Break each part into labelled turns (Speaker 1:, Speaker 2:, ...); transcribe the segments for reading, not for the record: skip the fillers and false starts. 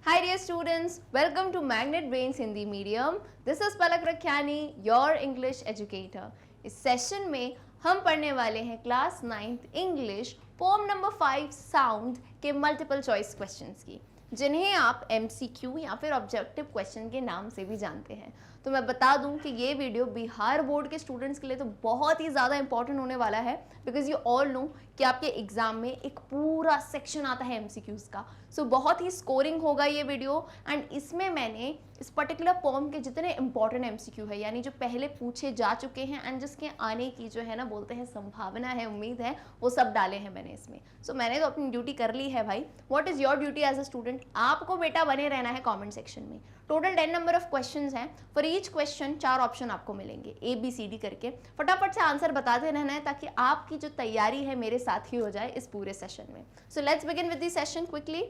Speaker 1: Hi dear students, welcome to Magnet Brains Hindi Medium. This is Palak Rakhyani, your English educator. इस session में हम पढ़ने वाले हैं class 9th English poem number 5 sound के multiple choice questions की, जिन्हें आप MCQ या फिर ऑब्जेक्टिव क्वेश्चन के नाम से भी जानते हैं। तो मैं बता दूं कि ये वीडियो बिहार बोर्ड के स्टूडेंट्स के लिए तो बहुत ही ज़्यादा इंपॉर्टेंट होने वाला है, बिकॉज यू ऑल नो कि आपके एग्जाम में एक पूरा सेक्शन आता है MCQs का। सो बहुत ही स्कोरिंग होगा ये वीडियो, एंड इसमें मैंने इस पर्टिकुलर पोम के जितने इंपॉर्टेंट MCQ है, यानी जो पहले पूछे जा चुके हैं एंड जिसके आने की जो है ना बोलते हैं संभावना है, उम्मीद है, वो सब डाले हैं मैंने इसमें। सो मैंने तो अपनी ड्यूटी कर ली है भाई। What is your duty as a student? आपको बेटा बने रहना है कॉमेंट सेक्शन में। टोटल 10 नंबर ऑफ क्वेश्चंस हैं। फॉर ईच क्वेश्चन 4 ऑप्शन आपको मिलेंगे, ABCD करके। फटाफट से आंसर बताते रहना है ताकि आपकी जो तैयारी है मेरे साथ ही हो जाए इस पूरे सेशन में। So let's begin with the session quickly.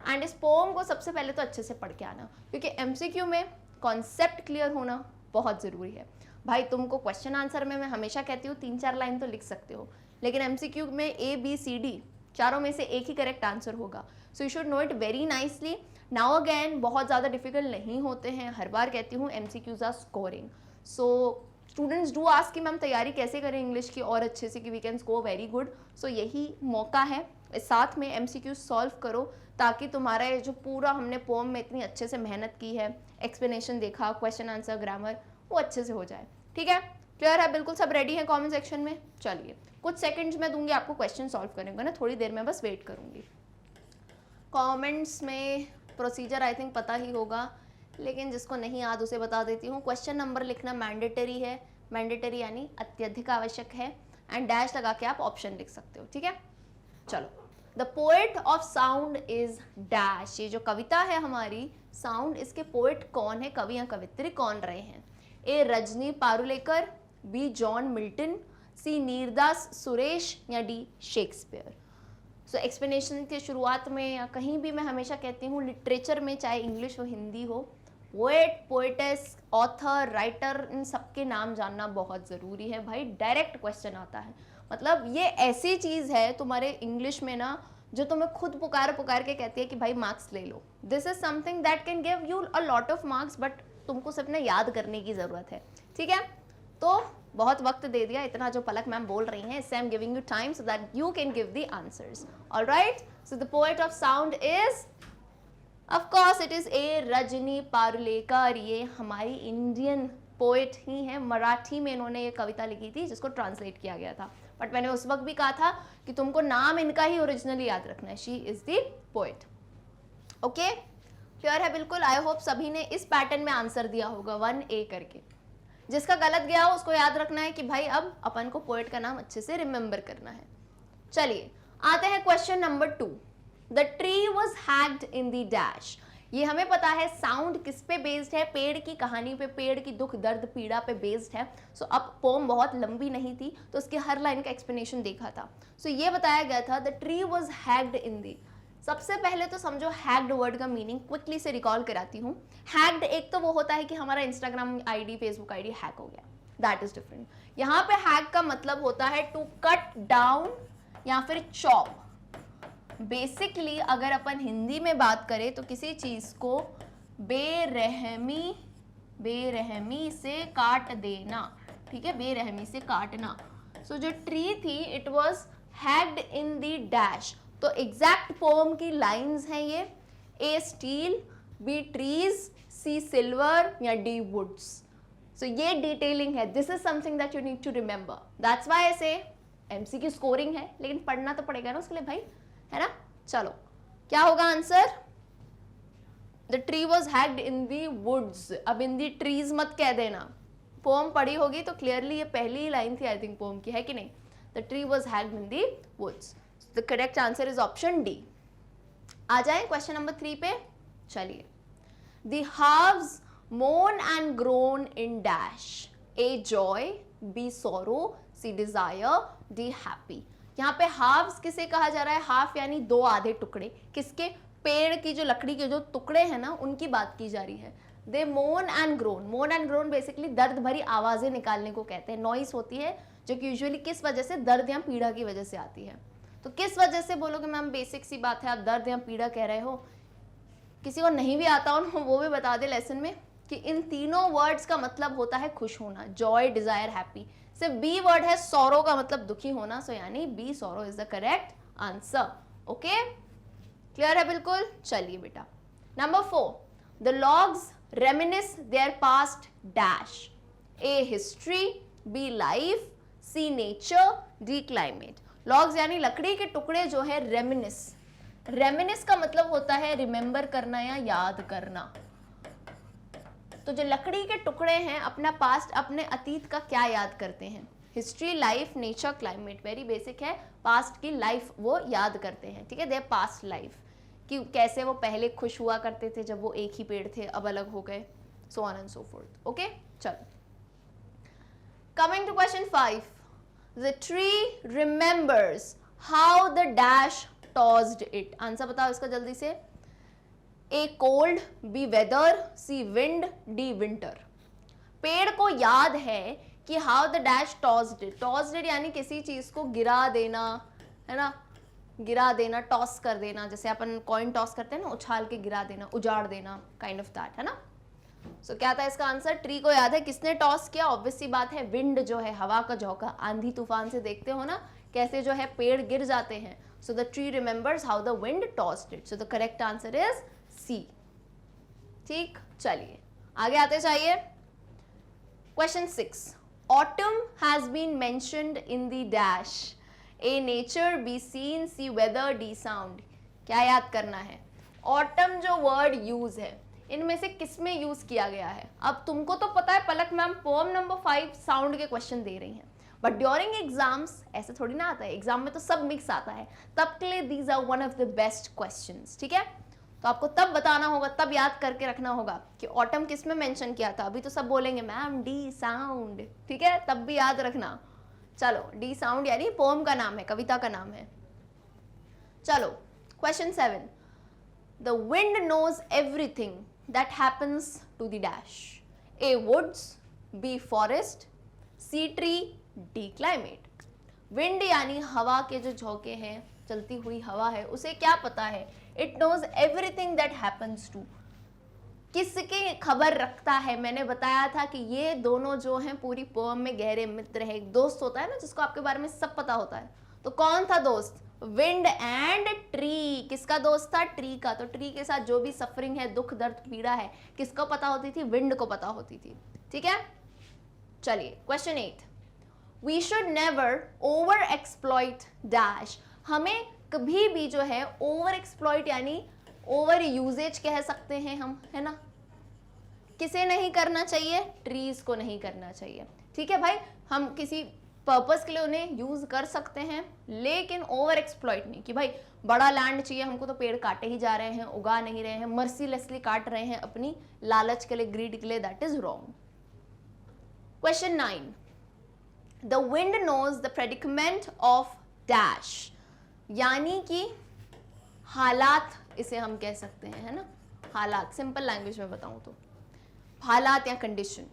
Speaker 1: And इस पोम को सबसे पहले तो अच्छे से पढ़ के आना, क्योंकि MCQ में कॉन्सेप्ट क्लियर होना बहुत ज़रूरी है भाई। तुमको क्वेश्चन आंसर में मैं हमेशा कहती हूँ 3-4 लाइन तो लिख सकते हो, लेकिन MCQ में ABCD चारों में से एक ही करेक्ट आंसर होगा। So you should know it very nicely. Now again बहुत ज़्यादा डिफिकल्ट नहीं होते हैं, हर बार कहती हूँ MCQs are scoring. So students do ask कि मैम तैयारी कैसे करें इंग्लिश की और अच्छे से कि we can score very good. So यही मौका है, साथ में MCQ सॉल्व करो ताकि तुम्हारा ये जो पूरा हमने पोम में इतनी अच्छे से मेहनत की है, एक्सप्लेनेशन देखा, क्वेश्चन आंसर, ग्रामर, वो अच्छे से हो जाए। ठीक है, क्लियर है? बिल्कुल सब रेडी है कमेंट सेक्शन में? चलिए कुछ सेकंड्स में दूंगी आपको क्वेश्चन सॉल्व करने को ना, थोड़ी देर में बस वेट करूंगी। कमेंट्स में प्रोसीजर आई थिंक पता ही होगा, लेकिन जिसको नहीं याद उसे बता देती हूँ। क्वेश्चन नंबर लिखना मैंडेटरी है, मैंडेटरी यानी अत्यधिक आवश्यक है, एंड डैश लगा के आप ऑप्शन लिख सकते हो। ठीक है, चलो। The poet of sound is dash. ये जो कविता है हमारी साउंड, इसके पोएट कौन है, कवि या कवित्री कौन रहे हैं? A Rajni Parulekar, B John Milton, C Niradas Suresh या D शेक्सपियर। सो एक्सप्लेनेशन की शुरुआत में या कहीं भी मैं हमेशा कहती हूँ लिटरेचर में, चाहे इंग्लिश हो हिंदी हो, पोएट, पोएटेस, ऑथर, राइटर, इन सबके नाम जानना बहुत ज़रूरी है भाई। डायरेक्ट क्वेश्चन आता है, मतलब ये ऐसी चीज़ है तुम्हारे इंग्लिश में ना जो तुम्हें खुद पुकार पुकार के कहती है कि भाई मार्क्स ले लो। This is something that can give you a lot of marks, but तुमको सिर्फ ना याद करने की ज़रूरत है। ठीक है, तो बहुत वक्त दे दिया, इतना जो पलक मैम बोल रही हैं, इससे I am giving you time so that you can give the answers. Alright, so the poet of sound is, of course it is A Rajni Parulekar. ये हमारी इंडियन पोएट ही है, मराठी में इन्होंने ये कविता लिखी थी जिसको ट्रांसलेट किया गया था, बट मैंने उस वक्त भी कहा था कि तुमको नाम इनका ही ओरिजिनली याद रखना है। She is the poet. Okay, clear है? बिल्कुल। आई होप सभी ने इस पैटर्न में आंसर दिया होगा 1A करके। जिसका गलत गया हो उसको याद रखना है कि भाई अब अपन को पोएट का नाम अच्छे से रिमेंबर करना है। चलिए आते हैं question number 2। The tree was hacked in the dash. ये हमें पता है साउंड किस पे बेस्ड है, पेड़ की कहानी पे, पेड़ की दुख दर्द पीड़ा पे बेस्ड है। सो अब पोम बहुत लंबी नहीं थी तो उसके हर लाइन का एक्सप्लेनेशन देखा था। सो ये बताया गया था the tree was hacked in दी। सबसे पहले तो समझो हैक्ड वर्ड का मीनिंग क्विकली से रिकॉल कराती हूँ। हैक्ड एक तो वो होता है कि हमारा Instagram ID, Facebook ID hack हो गया, दैट इज डिफरेंट। यहाँ पे हैक का मतलब होता है टू कट डाउन या फिर चॉप। बेसिकली अगर अपन हिंदी में बात करें तो किसी चीज को बेरहमी से काट देना। ठीक है, बेरहमी से काटना। सो जो ट्री थी it was hacked in the dash. तो एग्जैक्ट पोम की लाइंस हैं ये, A steel, B trees, C silver या D वुड्स। सो ये डिटेलिंग है, this is something that you need to remember. That's why I say MCQ scoring है, लेकिन पढ़ना तो पड़ेगा ना उसके लिए भाई, है ना? चलो क्या होगा answer? The tree was hacked in the woods. अब इन दी ट्रीज मत कह देना, पोम पढ़ी होगी तो क्लियरली ये पहली ही लाइन थी आई थिंक पोम की, है कि नहीं? The tree was hacked in the woods. The correct answer is option D। आ जाए क्वेश्चन नंबर 3 पे। चलिए, the haws moan and groan in dash. A joy, B sorrow, C desire, D happy. यहाँ पे हाफ्स किसे कहा जा रहा है? हाफ यानी 2 आधे टुकड़े। किसके? पेड़ की जो लकड़ी के जो टुकड़े हैं ना उनकी बात की जा रही है। दे मोन एंड ग्रोन। मोन एंड ग्रोन बेसिकली दर्द भरी आवाजें निकालने को कहते हैं। नॉइस होती है जो कि यूजुअली किस वजह से? दर्द या पीड़ा की वजह से आती है। तो किस वजह से बोलोगे मैम? बेसिक सी बात है, आप दर्द या पीड़ा कह रहे हो, किसी को नहीं भी आता हो वो भी बता दे लेसन में कि इन तीनों वर्ड्स का मतलब होता है खुश होना, जॉय, डिजायर, हैप्पी। सिर्फ बी वर्ड है सॉरो का मतलब दुखी होना, सो यानी B sorrow is the correct answer. Okay, clear है बिल्कुल? चलिए बेटा, number 4, the logs reminisce their past dash. A history, B life, C nature, D climate. Logs यानी लकड़ी के टुकड़े जो है रेमिनिस, रेमिनिस का मतलब होता है रिमेंबर करना या याद करना। तो जो लकड़ी के टुकड़े हैं अपना पास्ट, अपने अतीत का क्या याद करते हैं? History, life, nature, climate. Very basic है, पास्ट की लाइफ वो याद करते हैं, ठीक है, देयर पास्ट लाइफ, कि कैसे वो पहले खुश हुआ करते थे जब वो एक ही पेड़ थे, अब अलग हो गए, so on and so forth. Okay, चलो, coming to question 5, the tree remembers how the dash tossed it. Answer बताओ इसका जल्दी से। A cold, B weather, C wind, D winter. पेड़ को याद है कि how the dash tossed it. Tossed it यानी किसी चीज को गिरा देना, है ना, गिरा देना, टॉस कर देना, जैसे अपन कॉइन टॉस करते हैं ना, उछाल के गिरा देना, उजाड़ देना, काइंड ऑफ दैट, है ना। सो क्या था इसका आंसर? ट्री को याद है, किसने टॉस किया? ऑब्वियस सी बात है, विंड जो है, हवा का झोंका, आंधी तूफान से देखते हो ना कैसे जो है पेड़ गिर जाते हैं। So the tree remembers how the wind tossed it. So the correct answer is C. ठीक, चलिए आगे आते चाहिए। Question 6, autumn has been mentioned in the dash. A nature, B scene, C weather, D sound. क्या याद करना है? Autumn जो वर्ड यूज है इनमें से किस में यूज किया गया है? अब तुमको तो पता है, पलक मैम पोएम नंबर 5 साउंड के क्वेश्चन दे रही हैं, बट ड्यूरिंग एग्जाम्स ऐसे थोड़ी ना आता है, एग्जाम में तो सब मिक्स आता है, तब के लिए these are one of the best questions. ठीक है, तो आपको तब बताना होगा, तब याद करके रखना होगा कि ऑटम किस में मेंशन किया था। अभी तो सब बोलेंगे मैम डी साउंड, ठीक है, तब भी याद रखना। चलो, डी साउंड यानी पोएम का नाम है, कविता का नाम है। चलो, question 7, the wind knows everything that happens to the dash. A woods, B forest, C tree, D climate. Wind यानी हवा के जो झोंके हैं, चलती हुई हवा है, उसे क्या पता है? It knows everything that happens to. किसकी खबर रखता है? मैंने बताया था कि ये दोनों जो हैं पूरी पोएम में गहरे मित्र हैं। एक दोस्त होता है ना जिसको आपके बारे में सब पता होता है, तो कौन था दोस्त? Wind and tree. किसका दोस्त था? ट्री का। तो ट्री के साथ जो भी सफरिंग है, दुख दर्द पीड़ा है, किसको पता होती थी? विंड को पता होती थी। ठीक है, चलिए question 8, we should never overexploit dash. हमें कभी भी जो है ओवर एक्सप्लॉइट यानी ओवर यूजेज कह सकते हैं हम, है ना, किसे नहीं करना चाहिए? ट्रीज को नहीं करना चाहिए। ठीक है भाई, हम किसी पर्पस के लिए उन्हें यूज कर सकते हैं, लेकिन ओवर एक्सप्लॉइट नहीं, कि भाई बड़ा लैंड चाहिए हमको तो पेड़ काटे ही जा रहे हैं, उगा नहीं रहे हैं, मर्सीलेसली काट रहे हैं अपनी लालच के लिए, ग्रीड के लिए, that is wrong. Question 9, the wind knows the predicament of dash, यानी कि हालात इसे हम कह सकते हैं, है ना, हालात, सिंपल लैंग्वेज में बताऊं तो हालात या condition.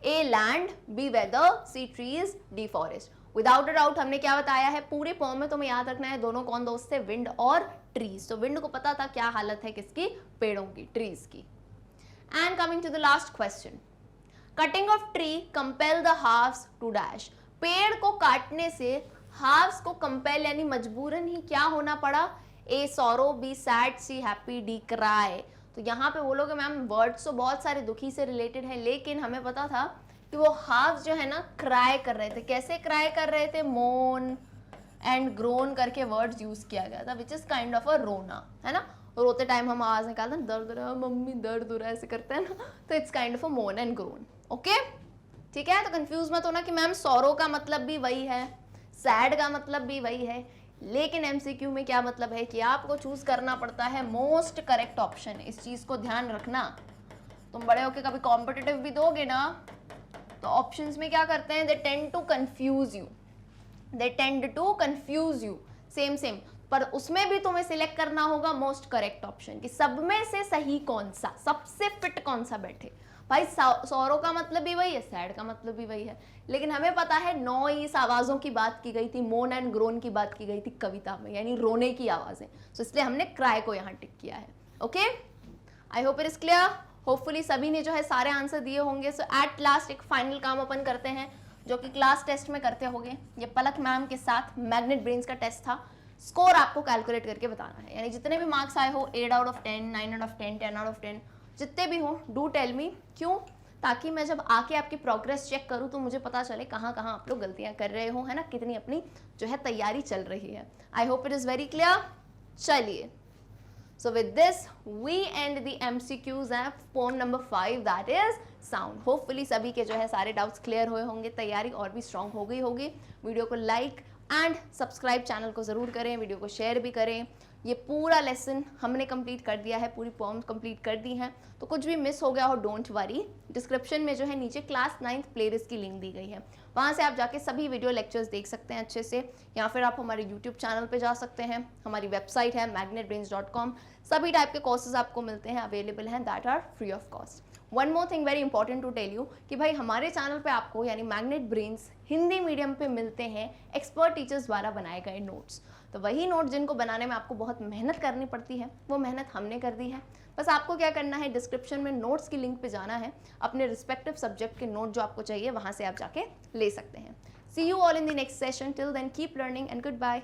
Speaker 1: A land, B weather, C trees, D forest. Without a doubt हमने क्या बताया है, पूरे पोएम में तुम्हें याद रखना है दोनों कौन दोस्त थे? विंड और ट्रीज। तो विंड को पता था क्या हालत है किसकी? पेड़ों की, ट्रीज की। And coming to the last question, cutting of tree compel the halves to dash. पेड़ को काटने से हाफ्स को कंपेल यानी मजबूरन ही क्या होना पड़ा? A sorrow, B sad, C happy, D cry. तो यहाँ पे बोलोगे मैम वर्ड्स तो बहुत सारे दुखी से रिलेटेड है, लेकिन हमें पता था कि वो हाफ्स जो है ना क्राई कर रहे थे। कैसे क्राई कर रहे थे? मोन एंड ग्रोन करके वर्ड्स यूज किया गया था, which is kind of a रोना, है ना। रोते टाइम हम आवाज निकालते हैं, दर्द हो रहा है मम्मी, दर्द हो रहा है, ऐसे करते हैं ना, तो इट्स काइंड ऑफ अ मोन एंड ग्रोन। ओके, ठीक है, तो कंफ्यूज मत होना कि मैम सॉरो का मतलब भी वही है, सैड का मतलब भी वही है, लेकिन एमसीक्यू में क्या मतलब है कि आपको चूज करना पड़ता है मोस्ट करेक्ट ऑप्शन। इस चीज को ध्यान रखना। तुम बड़े होके कभी कॉम्पिटिटिव भी दोगे ना, तो ऑप्शंस में क्या करते हैं? They tend to confuse you, they tend to confuse you, same same, पर उसमें भी तुम्हें सिलेक्ट करना होगा मोस्ट करेक्ट ऑप्शन, कि सब में से सही कौन सा, सबसे फिट कौन सा बैठे। भाई सौरों का मतलब भी वही है, सैड का मतलब भी वही है, लेकिन हमें पता है 9 इस आवाज़ों की बात की गई थी, मोन एंड ग्रोन की बात की गई थी कविता में, यानी रोने की आवाज़ें, तो इसलिए हमने क्राई को यहाँ टिक किया है। Okay, I hope it is clear. Hopefully सभी ने जो है सारे आंसर दिए होंगे। सो एट लास्ट एक फाइनल काम अपन करते हैं जो कि क्लास टेस्ट में करते होंगे। ये पलक मैम के साथ मैग्नेट ब्रेन्स का टेस्ट था। स्कोर आपको कैलकुलेट करके बताना है, यानी जितने भी मार्क्स आए हो 8 out of 10, 9 out of 10, 10 out of 10, जितने भी हो डू टेल मी। क्यों? ताकि मैं जब आके आपकी प्रोग्रेस चेक करूं तो मुझे पता चले कहाँ कहाँ आप लोग गलतियां कर रहे हो, है ना, कितनी अपनी जो है तैयारी चल रही है। I hope it is very clear. चलिए, so with this we end the MCQs and poem number 5 that is sound। hopefully सभी के जो है सारे डाउट्स क्लियर हुए होंगे, तैयारी और भी स्ट्रांग हो गई होगी। वीडियो को लाइक एंड सब्सक्राइब चैनल को ज़रूर करें, वीडियो को शेयर भी करें। ये पूरा लेसन हमने कंप्लीट कर दिया है, पूरी पोम्स कंप्लीट कर दी हैं। तो कुछ भी मिस हो गया हो डोंट वरी, डिस्क्रिप्शन में जो है नीचे क्लास 9th प्लेलिस्ट की लिंक दी गई है, वहाँ से आप जाके सभी वीडियो लेक्चर्स देख सकते हैं अच्छे से, या फिर आप हमारे यूट्यूब चैनल पे जा सकते हैं। हमारी वेबसाइट है magnetbrains.com। सभी टाइप के कोर्सेज आपको मिलते हैं, अवेलेबल हैं, that are free of cost. One more thing very important to tell you कि भाई हमारे चैनल पे आपको यानी मैग्नेट ब्रेन्स हिंदी मीडियम पे मिलते हैं एक्सपर्ट टीचर्स द्वारा बनाए गए नोट्स। तो वही नोट जिनको बनाने में आपको बहुत मेहनत करनी पड़ती है, वो मेहनत हमने कर दी है। बस आपको क्या करना है, डिस्क्रिप्शन में नोट्स की लिंक पे जाना है, अपने रिस्पेक्टिव सब्जेक्ट के नोट जो आपको चाहिए वहाँ से आप जाके ले सकते हैं। See you all in the next session. Till then keep learning and good bye.